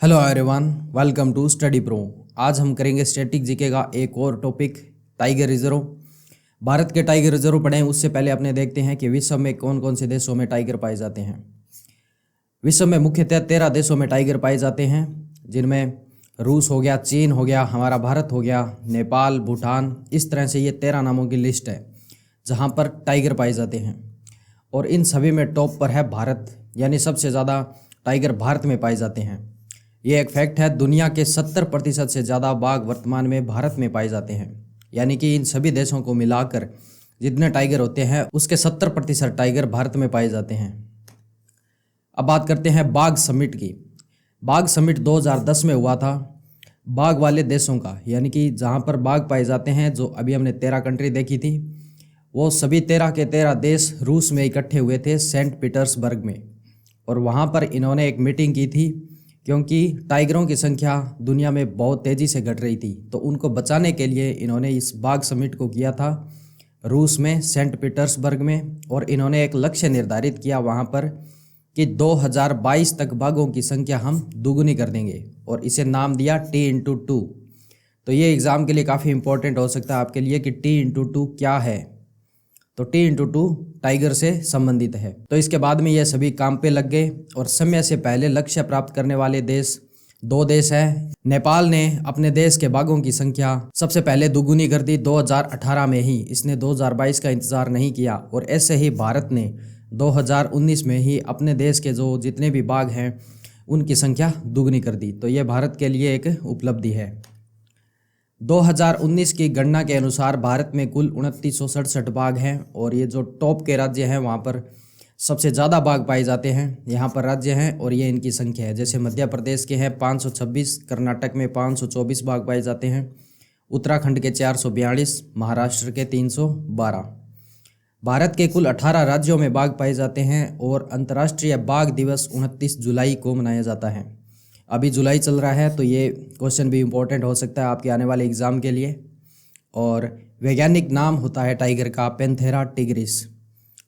Hello everyone, welcome to Study Pro. आज हम करेंगे स्टैटिक जीके का एक और टॉपिक, टाइगर रिजर्व। भारत के टाइगर रिजर्व पढ़ें उससे पहले अपने देखते हैं कि विश्व में कौन कौन से देशों में टाइगर पाए जाते हैं। विश्व में मुख्यतः 13 देशों में टाइगर पाए जाते हैं, जिनमें रूस हो गया, चीन हो गया, हमारा भारत हो गया, नेपाल, भूटान। इस तरह से ये 13 नामों की लिस्ट है जहाँ पर टाइगर पाए जाते हैं। और इन सभी में टॉप पर है भारत, यानी सबसे ज़्यादा टाइगर भारत में पाए जाते हैं। ये एक फैक्ट है, दुनिया के 70% से ज़्यादा बाघ वर्तमान में भारत में पाए जाते हैं। यानी कि इन सभी देशों को मिलाकर जितने टाइगर होते हैं उसके 70% टाइगर भारत में पाए जाते हैं। अब बात करते हैं बाघ समिट की। बाघ समिट 2010 में हुआ था। बाघ वाले देशों का, यानी कि जहाँ पर बाघ पाए जाते हैं, जो अभी हमने 13 कंट्री देखी थी, वो सभी 13 के 13 देश रूस में इकट्ठे हुए थे सेंट पीटर्सबर्ग में। और वहाँ पर इन्होंने एक मीटिंग की थी, क्योंकि टाइगरों की संख्या दुनिया में बहुत तेज़ी से घट रही थी। तो उनको बचाने के लिए इन्होंने इस बाघ समिट को किया था रूस में, सेंट पीटर्सबर्ग में। और इन्होंने एक लक्ष्य निर्धारित किया वहाँ पर कि 2022 तक बाघों की संख्या हम दोगुनी कर देंगे, और इसे नाम दिया T×2। तो ये एग्ज़ाम के लिए काफ़ी इंपॉर्टेंट हो सकता है आपके लिए कि T×2 क्या है। तो T×2 टाइगर से संबंधित है। तो इसके बाद में ये सभी काम पे लग गए, और समय से पहले लक्ष्य प्राप्त करने वाले देश 2 देश हैं। नेपाल ने अपने देश के बाघों की संख्या सबसे पहले दोगुनी कर दी 2018 में ही, इसने 2022 का इंतजार नहीं किया। और ऐसे ही भारत ने 2019 में ही अपने देश के जो जितने भी बाघ हैं उनकी संख्या दोगुनी कर दी। तो ये भारत के लिए एक उपलब्धि है। 2019 की गणना के अनुसार भारत में कुल 2967 बाघ हैं, और ये जो टॉप के राज्य हैं वहाँ पर सबसे ज़्यादा बाघ पाए जाते हैं। यहाँ पर राज्य हैं और ये इनकी संख्या है, जैसे मध्य प्रदेश के हैं 526, कर्नाटक में 524 बाघ पाए जाते हैं, उत्तराखंड के 442, महाराष्ट्र के 312। भारत के कुल 18 राज्यों में बाघ पाए जाते हैं, और अंतर्राष्ट्रीय बाघ दिवस 29 जुलाई को मनाया जाता है। अभी जुलाई चल रहा है, तो ये क्वेश्चन भी इम्पोर्टेंट हो सकता है आपके आने वाले एग्ज़ाम के लिए। और वैज्ञानिक नाम होता है टाइगर का पैंथेरा टिग्रिस,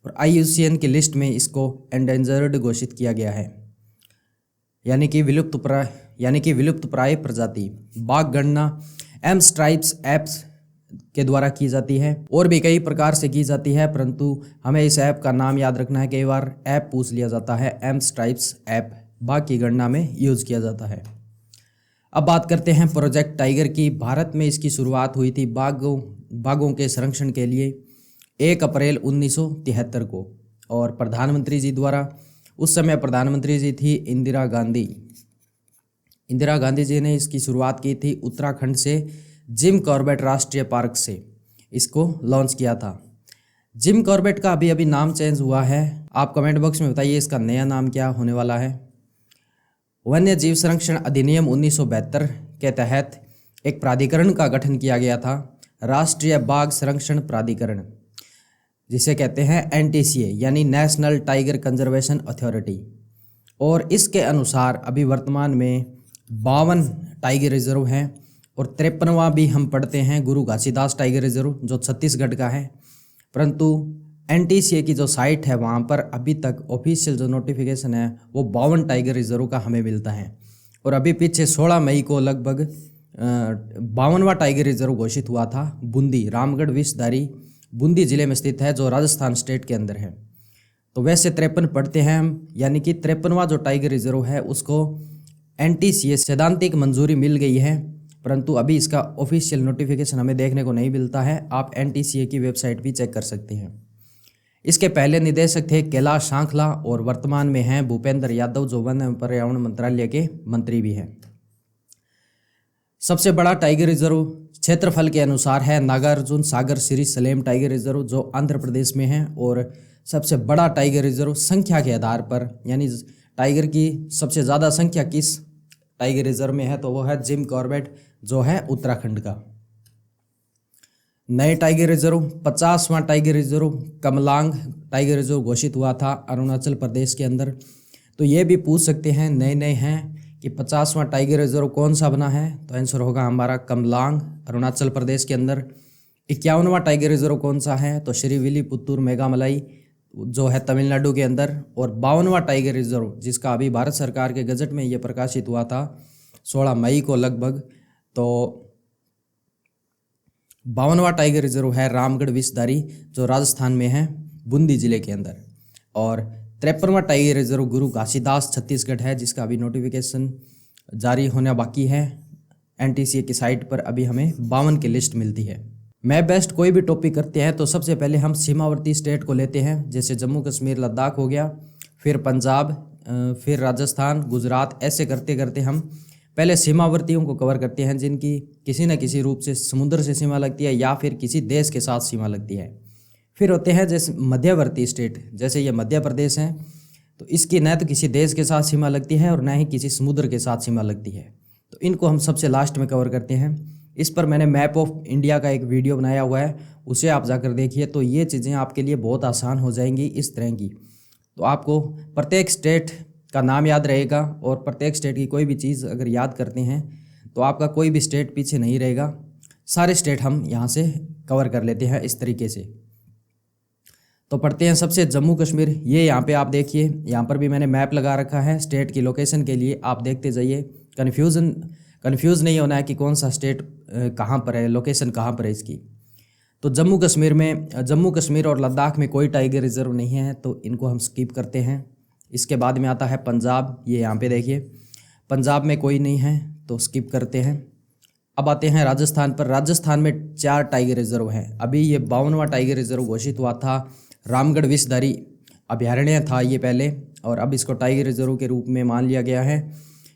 और IUCN की लिस्ट में इसको एंडेंजर्ड घोषित किया गया है, यानी कि विलुप्त प्राय प्रजाति। बाघ गणना एम स्ट्राइप्स ऐप्स के द्वारा की जाती है, और भी कई प्रकार से की जाती है, परंतु हमें इस ऐप का नाम याद रखना है। कई बार ऐप पूछ लिया जाता है, एम स्ट्राइप्स ऐप बाघ की गणना में यूज किया जाता है। अब बात करते हैं प्रोजेक्ट टाइगर की। भारत में इसकी शुरुआत हुई थी बाघों के संरक्षण के लिए 1 अप्रैल 1973 को, और प्रधानमंत्री जी द्वारा, उस समय प्रधानमंत्री जी थी इंदिरा गांधी। इंदिरा गांधी जी ने इसकी शुरुआत की थी उत्तराखंड से जिम कॉर्बेट राष्ट्रीय पार्क से इसको लॉन्च किया था। जिम कॉर्बेट का अभी अभी नाम चेंज हुआ है। आप कमेंट बॉक्स में बताइए इसका नया नाम क्या होने वाला है। वन्य जीव संरक्षण अधिनियम 1972 के तहत एक प्राधिकरण का गठन किया गया था, राष्ट्रीय बाघ संरक्षण प्राधिकरण, जिसे कहते हैं NTCA, यानी नेशनल टाइगर कंजर्वेशन अथॉरिटी। और इसके अनुसार अभी वर्तमान में 52 टाइगर रिजर्व हैं, और 53वां भी हम पढ़ते हैं गुरु घासीदास टाइगर रिजर्व, जो छत्तीसगढ़ का है। परंतु NTCA की जो साइट है वहाँ पर अभी तक ऑफिशियल जो नोटिफिकेशन है वो 52 टाइगर रिजर्व का हमें मिलता है। और अभी पीछे 16 मई को लगभग 52वां टाइगर रिजर्व घोषित हुआ था, बूंदी, रामगढ़ विषधारी बूंदी जिले में स्थित है, जो राजस्थान स्टेट के अंदर है। तो वैसे 53 पढ़ते हैं हम, यानी कि 53वां जो टाइगर रिजर्व है उसको NTCA सैद्धांतिक मंजूरी मिल गई है, परंतु अभी इसका ऑफिशियल नोटिफिकेशन हमें देखने को नहीं मिलता है। आप NTCA की वेबसाइट भी चेक कर सकते हैं। इसके पहले निदेशक थे कैलाश सांखला, और वर्तमान में हैं भूपेंद्र यादव, जो वन एवं पर्यावरण मंत्रालय के मंत्री भी हैं। सबसे बड़ा टाइगर रिजर्व क्षेत्रफल के अनुसार है नागार्जुन सागर श्री सलेम टाइगर रिजर्व, जो आंध्र प्रदेश में है। और सबसे बड़ा टाइगर रिजर्व संख्या के आधार पर, यानी टाइगर की सबसे ज़्यादा संख्या किस टाइगर रिजर्व में है, तो वो है जिम कॉर्बेट, जो है उत्तराखंड का। नए टाइगर रिजर्व 50वां tiger reserve Kamlang tiger reserve घोषित हुआ था अरुणाचल प्रदेश के अंदर। तो ये भी पूछ सकते हैं, नए नए हैं, कि 50वां टाइगर रिजर्व कौन सा बना है, तो आंसर होगा हमारा कमलांग, अरुणाचल प्रदेश के अंदर। 51वां टाइगर रिजर्व कौन सा है, तो श्री विलीपुतूर मेघामलाई, जो है तमिलनाडु के अंदर, और 52वां टाइगर रिजर्व जिसका अभी भारत सरकार के गजट में ये प्रकाशित हुआ था 16 मई को लगभग, तो 52वां टाइगर रिजर्व है रामगढ़ विषधारी जो राजस्थान में है बूंदी जिले के अंदर। और 53वां टाइगर रिजर्व गुरु घासीदास छत्तीसगढ़ है जिसका अभी नोटिफिकेशन जारी होना बाकी है। एनटीसीए की साइट पर अभी हमें 52 की लिस्ट मिलती है। मैं बेस्ट कोई भी टॉपिक करते हैं तो सबसे पहले हम सीमावर्ती स्टेट को लेते हैं, जैसे जम्मू कश्मीर लद्दाख हो गया, फिर पंजाब, फिर राजस्थान, गुजरात, ऐसे करते करते हम पहले सीमावर्तियों को कवर करते हैं जिनकी किसी न किसी रूप से समुद्र से सीमा लगती है या फिर किसी देश के साथ सीमा लगती है। फिर होते हैं जैसे मध्यवर्ती स्टेट, जैसे ये मध्य प्रदेश हैं, तो इसकी न तो किसी देश के साथ सीमा लगती है और न ही किसी समुद्र के साथ सीमा लगती है, तो इनको हम सबसे लास्ट में कवर करते हैं। इस पर मैंने मैप ऑफ इंडिया का एक वीडियो बनाया हुआ है, उसे आप जाकर देखिए, तो ये चीज़ें आपके लिए बहुत आसान हो जाएंगी इस तरह की। तो आपको प्रत्येक स्टेट का नाम याद रहेगा और प्रत्येक स्टेट की कोई भी चीज़ अगर याद करते हैं तो आपका कोई भी स्टेट पीछे नहीं रहेगा। सारे स्टेट हम यहाँ से कवर कर लेते हैं इस तरीके से। तो पढ़ते हैं सबसे जम्मू कश्मीर। ये यहाँ पे आप देखिए, यहाँ पर भी मैंने मैप लगा रखा है स्टेट की लोकेशन के लिए, आप देखते जाइए। कन्फ्यूज़ नहीं होना है कि कौन सा स्टेट कहाँ पर है, लोकेशन कहाँ पर है इसकी। तो जम्मू कश्मीर और लद्दाख में कोई टाइगर रिजर्व नहीं है, तो इनको हम स्किप करते हैं। इसके बाद में आता है पंजाब, ये यहाँ पे देखिए पंजाब में कोई नहीं है तो स्किप करते हैं। अब आते हैं राजस्थान पर। राजस्थान में 4 टाइगर रिजर्व हैं। अभी ये 52वां टाइगर रिजर्व घोषित हुआ था। रामगढ़ विषधारी अभयारण्य था ये पहले, और अब इसको टाइगर रिजर्व के रूप में मान लिया गया है।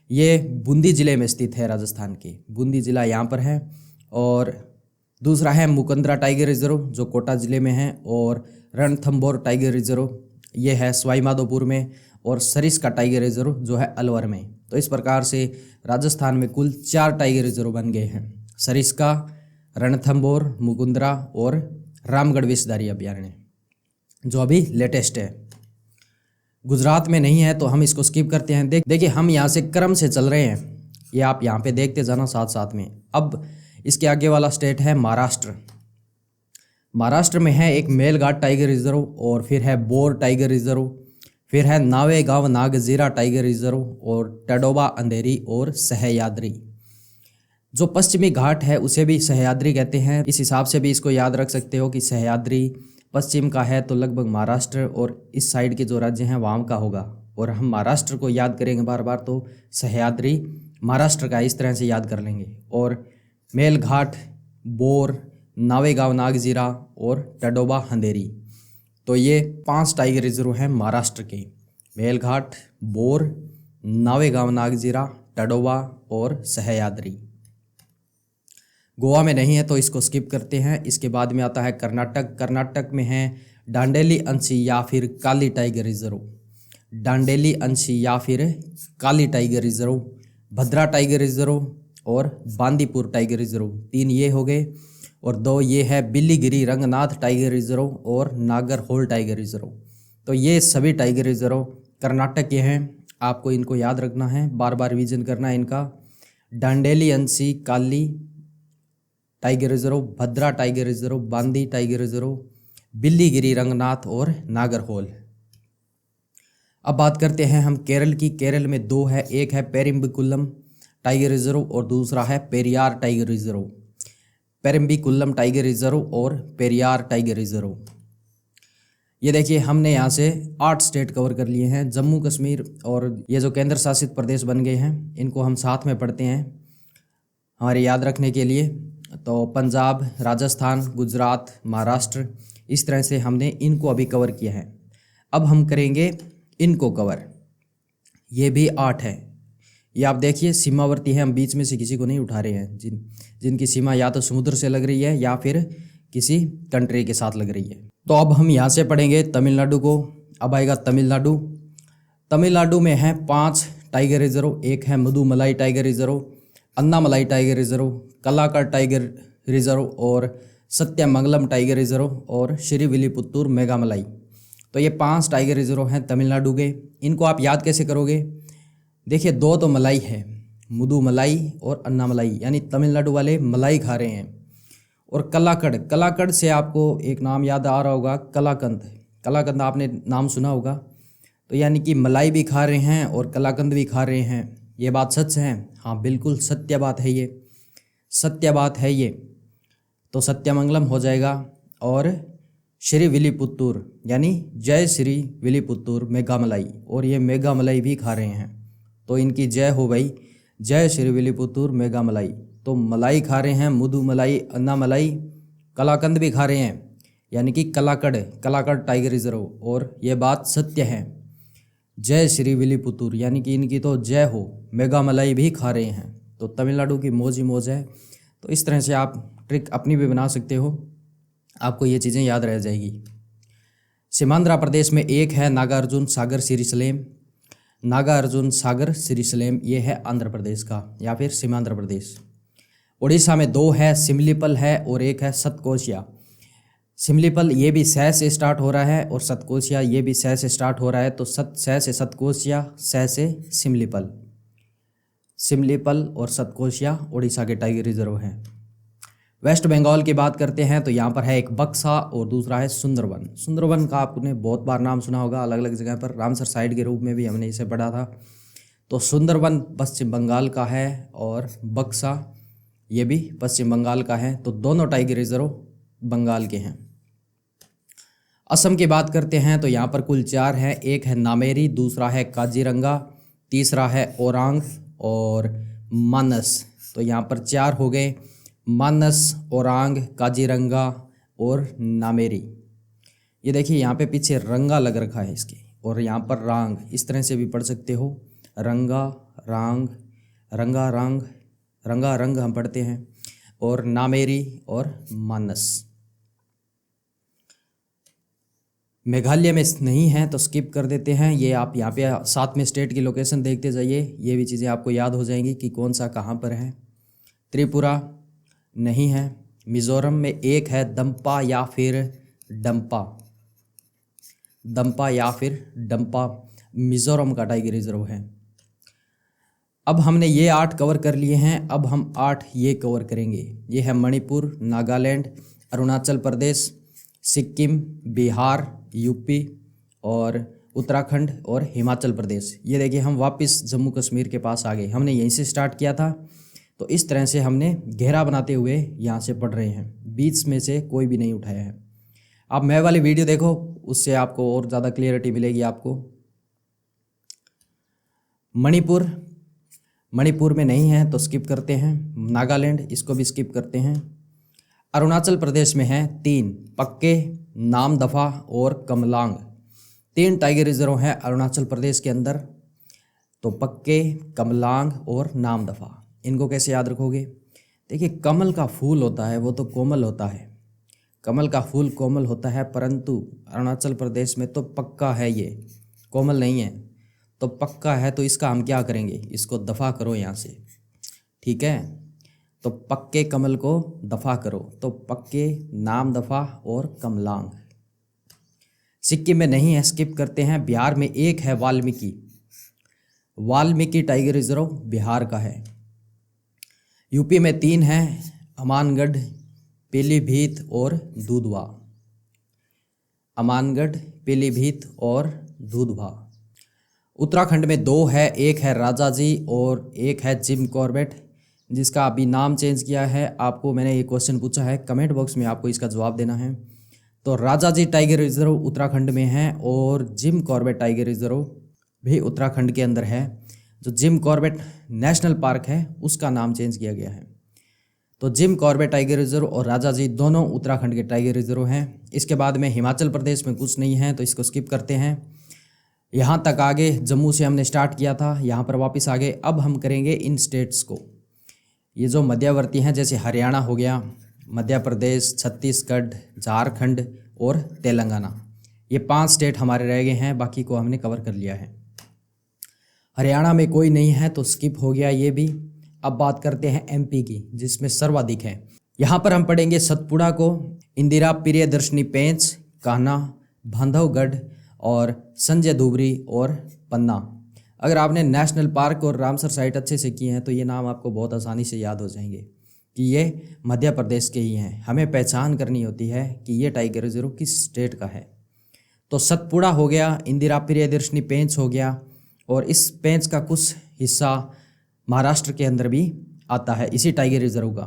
ये बूंदी ज़िले में स्थित है, राजस्थान के बूंदी ज़िला यहाँ पर है। और दूसरा है मुकंदरा टाइगर रिजर्व जो कोटा ज़िले में है, और रणथंभौर टाइगर रिजर्व ये है सवाई माधोपुर में, और सरिस्का टाइगर रिजर्व जो है अलवर में। तो इस प्रकार से राजस्थान में कुल 4 टाइगर रिजर्व बन गए हैं, सरिस्का, रणथंभौर, मुकुंदरा और रामगढ़ विषधारी अभयारण्य जो अभी लेटेस्ट है। गुजरात में नहीं है तो हम इसको स्किप करते हैं। देखिए हम यहाँ से क्रम से चल रहे हैं, ये आप यहाँ पे देखते जाना साथ साथ में। अब इसके आगे वाला स्टेट है महाराष्ट्र। महाराष्ट्र में है एक मेलघाट टाइगर रिजर्व, और फिर है बोर टाइगर रिजर्व, फिर है नावेगांव नागजीरा टाइगर रिजर्व, और टडोबा अंधेरी और सह्याद्री। जो पश्चिमी घाट है उसे भी सह्याद्री कहते हैं। इस हिसाब से भी इसको याद रख सकते हो कि सह्याद्री पश्चिम का है तो लगभग महाराष्ट्र और इस साइड के जो राज्य हैं वहाँ का होगा। और हम महाराष्ट्र को याद करेंगे बार बार तो सह्याद्री महाराष्ट्र का इस तरह से याद कर लेंगे। और मेलघाट, बोर, नावेगांव नागजीरा और टडोबा अंधेरी, तो ये 5 टाइगर रिजर्व हैं महाराष्ट्र के। मेलघाट, बोर, नावेगांव नागजीरा, टडोबा और सह्याद्री। गोवा में नहीं है तो इसको स्किप करते हैं। इसके बाद में आता है कर्नाटक। कर्नाटक में है डांडेली अंशी या फिर काली टाइगर रिजर्व, डांडेली अंशी या फिर काली टाइगर रिजर्व, भद्रा टाइगर रिजर्व और बांदीपुर टाइगर रिजर्व। 3 ये हो गए, और 2 ये है बिल्लीगिरी रंगनाथ टाइगर रिजर्व और नागरहोल टाइगर रिजर्व। तो ये सभी टाइगर रिजर्व कर्नाटक के हैं, आपको इनको याद रखना है, बार बार रिवीजन करना है इनका। डांडेली अंशी काली टाइगर रिजर्व, भद्रा टाइगर रिजर्व, बांदी टाइगर रिजर्व, बिल्लीगिरी रंगनाथ और नागरहोल। अब बात करते हैं हम केरल की। केरल में 2 है, एक है पेरिम्बिकुलम टाइगर रिजर्व और दूसरा है Periyar tiger reserve. Parambikulam tiger reserve और पेरियार टाइगर रिजर्व। ये देखिए हमने यहाँ से 8 स्टेट कवर कर लिए हैं। जम्मू कश्मीर और ये जो केंद्र शासित प्रदेश बन गए हैं इनको हम साथ में पढ़ते हैं हमारे याद रखने के लिए। तो पंजाब, राजस्थान, गुजरात, महाराष्ट्र, इस तरह से हमने इनको अभी कवर किया है। अब हम करेंगे इनको कवर, ये भी 8 है। ये आप देखिए सीमावर्ती है, हम बीच में से किसी को नहीं उठा रहे हैं। जिनकी सीमा या तो समुद्र से लग रही है या फिर किसी कंट्री के साथ लग रही है। तो अब हम यहाँ से पढ़ेंगे तमिलनाडु को। अब आएगा तमिलनाडु। तमिलनाडु में है 5 टाइगर रिजर्व, एक है Mudumalai tiger reserve, Anamalai tiger reserve, Kalakad tiger reserve और सत्यमंगलम टाइगर रिजर्व और श्रीविल्लीपुत्तूर मेघामलाई। तो ये 5 टाइगर रिजर्व हैं तमिलनाडु के। इनको आप याद कैसे करोगे? देखिए 2 तो मलाई है, मुदुमलाई और अन्नामलाई, यानी तमिलनाडु वाले मलाई खा रहे हैं। और कलाकड़, कलाकड़ से आपको एक नाम याद आ रहा होगा, कलाकंद। कलाकंद आपने नाम सुना होगा, तो यानी कि मलाई भी खा रहे हैं और कलाकंद भी खा रहे हैं। ये बात सच है? हाँ बिल्कुल सत्य बात है, ये सत्य बात है ये। तो सत्यमंगलम हो जाएगा। और श्री विलीपुत्तूर यानी जय श्री विलीपुत्तूर मेघामलाई, और ये मेघामलाई भी खा रहे हैं, तो इनकी जय हो भाई, जय श्री विलीपुत्तूर मेघामलाई। तो मलाई खा रहे हैं, मधु मलाई, अन्ना मलाई, कलाकंद भी खा रहे हैं, यानी कि कलाकड़ टाइगर रिजर्व, और ये बात सत्य है। जय श्री विलीपुत्तूर यानी कि इनकी तो जय हो, मेघामलाई भी खा रहे हैं। तो तमिलनाडु की मौज ही मौज है। तो इस तरह से आप ट्रिक अपनी भी बना सकते हो, आपको ये चीज़ें याद रह जाएगी। सीमांध्र प्रदेश में एक है नागार्जुन सागर श्रीशैलम। नागार्जुन सागर श्रीशैलम ये है आंध्र प्रदेश का या फिर सीमांध्र प्रदेश। उड़ीसा में दो है, सिमलीपल है और एक है सतकोशिया। सिमलीपल ये भी सह से स्टार्ट हो रहा है और सतकोशिया ये भी सह से स्टार्ट हो रहा है। तो सह से सतकोशिया, सह से सिमलीपल। सिमलीपल और सतकोशिया उड़ीसा के टाइगर रिजर्व हैं। वेस्ट बंगाल की बात करते हैं तो यहाँ पर है एक बक्सा और दूसरा है सुंदरवन। सुंदरवन का आपने बहुत बार नाम सुना होगा, अलग अलग जगह पर रामसर साइड के रूप में भी हमने इसे पढ़ा था। तो सुंदरवन पश्चिम बंगाल का है और बक्सा ये भी पश्चिम बंगाल का है। तो दोनों टाइगर रिजर्व बंगाल के हैं। असम की बात करते हैं तो यहाँ पर कुल 4 हैं। एक है नामेरी, दूसरा है काजीरंगा, तीसरा है ओरांग और मानस। तो यहाँ पर 4 हो गए, मानस, ओरांग, काजीरंगा और नामेरी। ये देखिए यहाँ पे पीछे रंगा लग रखा है इसके, और यहाँ पर रांग, इस तरह से भी पढ़ सकते हो, रंगा रांग, रंगा रांग, रंगा रंग हम पढ़ते हैं, और नामेरी और मानस। मेघालय में नहीं है तो स्किप कर देते हैं। ये आप यहाँ पे साथ में स्टेट की लोकेशन देखते जाइए, ये भी चीज़ें आपको याद हो जाएंगी कि कौन सा कहाँ पर है। त्रिपुरा नहीं है। मिज़ोरम में एक है दम्पा या फिर डंपा, दम्पा या फिर डंपा, मिज़ोरम का टाइगर रिजर्व है। अब हमने ये 8 कवर कर लिए हैं, अब हम 8 ये कवर करेंगे। ये है मणिपुर, नागालैंड, अरुणाचल प्रदेश, सिक्किम, बिहार, यूपी और उत्तराखंड और हिमाचल प्रदेश। ये देखिए हम वापस जम्मू कश्मीर के पास आ गए, हमने यहीं से स्टार्ट किया था। तो इस तरह से हमने घेरा बनाते हुए यहाँ से पढ़ रहे हैं, बीच में से कोई भी नहीं उठाया है। आप मैं वाली वीडियो देखो, उससे आपको और ज़्यादा क्लियरिटी मिलेगी आपको। मणिपुर, मणिपुर में नहीं है तो स्किप करते हैं। नागालैंड, इसको भी स्किप करते हैं। अरुणाचल प्रदेश में है 3, पक्के, नामदफा और कमलांग। 3 टाइगर रिजर्व हैं अरुणाचल प्रदेश के अंदर। तो पक्के, कमलांग और नामदफा, इनको कैसे याद रखोगे? देखिए कमल का फूल होता है वो तो कोमल होता है, कमल का फूल कोमल होता है, परंतु अरुणाचल प्रदेश में तो पक्का है, ये कोमल नहीं है। तो पक्का है तो इसका हम क्या करेंगे, इसको दफ़ा करो यहाँ से, ठीक है। तो पक्के कमल को दफ़ा करो, तो पक्के, नाम दफ़ा और कमलांग। सिक्किम में नहीं है, स्किप करते हैं। बिहार में एक है वाल्मीकि, वाल्मीकि टाइगर रिजर्व बिहार का है। यूपी में 3 हैं, अमानगढ़, पीलीभीत और दूधवा, अमानगढ़, पीलीभीत और दूधवा। उत्तराखंड में 2 है, एक है राजाजी और एक है जिम कॉर्बेट, जिसका अभी नाम चेंज किया है। आपको मैंने ये क्वेश्चन पूछा है, कमेंट बॉक्स में आपको इसका जवाब देना है। तो राजाजी टाइगर रिजर्व उत्तराखंड में है और जिम कॉर्बेट टाइगर रिजर्व भी उत्तराखंड के अंदर है। जो जिम कॉर्बेट नेशनल पार्क है उसका नाम चेंज किया गया है। तो जिम कॉर्बेट टाइगर रिजर्व और राजाजी दोनों उत्तराखंड के टाइगर रिजर्व हैं। इसके बाद में हिमाचल प्रदेश में कुछ नहीं है तो इसको स्किप करते हैं। यहाँ तक आगे जम्मू से हमने स्टार्ट किया था, यहाँ पर वापस आ गए। अब हम करेंगे इन स्टेट्स को, ये जो मध्यवर्ती हैं, जैसे हरियाणा हो गया, मध्य प्रदेश, छत्तीसगढ़, झारखंड और तेलंगाना, ये 5 स्टेट हमारे रह गए हैं, बाकी को हमने कवर कर लिया है। हरियाणा में कोई नहीं है तो स्किप हो गया ये भी। अब बात करते हैं एमपी की, जिसमें सर्वाधिक है। यहाँ पर हम पढ़ेंगे सतपुड़ा को, इंदिरा प्रियदर्शनी पेंच, कान्हा, बांधवगढ़ और संजय धुबरी और पन्ना। अगर आपने नेशनल पार्क और रामसर साइट अच्छे से किए हैं तो ये नाम आपको बहुत आसानी से याद हो जाएंगे कि ये मध्य प्रदेश के ही हैं। हमें पहचान करनी होती है कि ये टाइगर रिजर्व किस स्टेट का है। तो सतपुड़ा हो गया, इंदिरा प्रियदर्शनी पेंच हो गया, और इस पेंच का कुछ हिस्सा महाराष्ट्र के अंदर भी आता है इसी टाइगर रिजर्व का।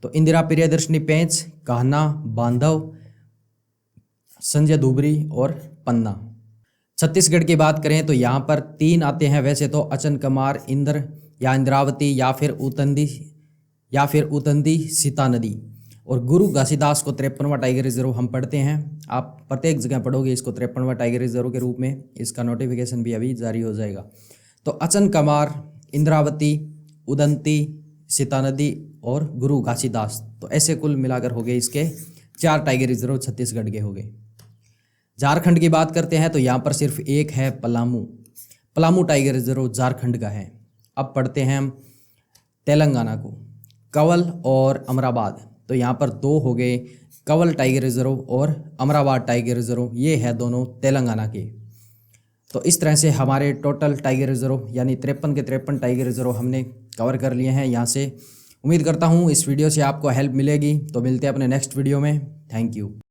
तो इंदिरा प्रियदर्शनी पेंच, कान्हा, बांधव, संजय धुबरी और पन्ना। छत्तीसगढ़ की बात करें तो यहाँ पर 3 आते हैं वैसे तो, अचनकमार, इंद्र या इंद्रावती या फिर उतंदी सीता नदी। और गुरु घासीदास को 53वां टाइगर रिजर्व हम पढ़ते हैं। आप प्रत्येक जगह पढ़ोगे इसको 53वां टाइगर रिजर्व के रूप में, इसका नोटिफिकेशन भी अभी जारी हो जाएगा। तो अचनकमार, इंद्रावती, उदंती, सीता नदी और गुरु घासीदास, तो ऐसे कुल मिलाकर हो गए इसके 4 टाइगर रिजर्व छत्तीसगढ़ के हो गए। झारखंड की बात करते हैं तो यहाँ पर सिर्फ एक है, पलामू टाइगर रिजर्व झारखंड का है। अब पढ़ते हैं हम तेलंगाना को, कंवल और अमराबाद। तो यहाँ पर 2 हो गए, कंवल टाइगर रिजर्व और अमराबाद टाइगर रिजर्व, ये है दोनों तेलंगाना के। तो इस तरह से हमारे टोटल टाइगर रिजर्व यानी 53 के 53 टाइगर रिजर्व हमने कवर कर लिए हैं यहाँ से। उम्मीद करता हूँ इस वीडियो से आपको हेल्प मिलेगी। तो मिलते हैं अपने नेक्स्ट वीडियो में। Thank you.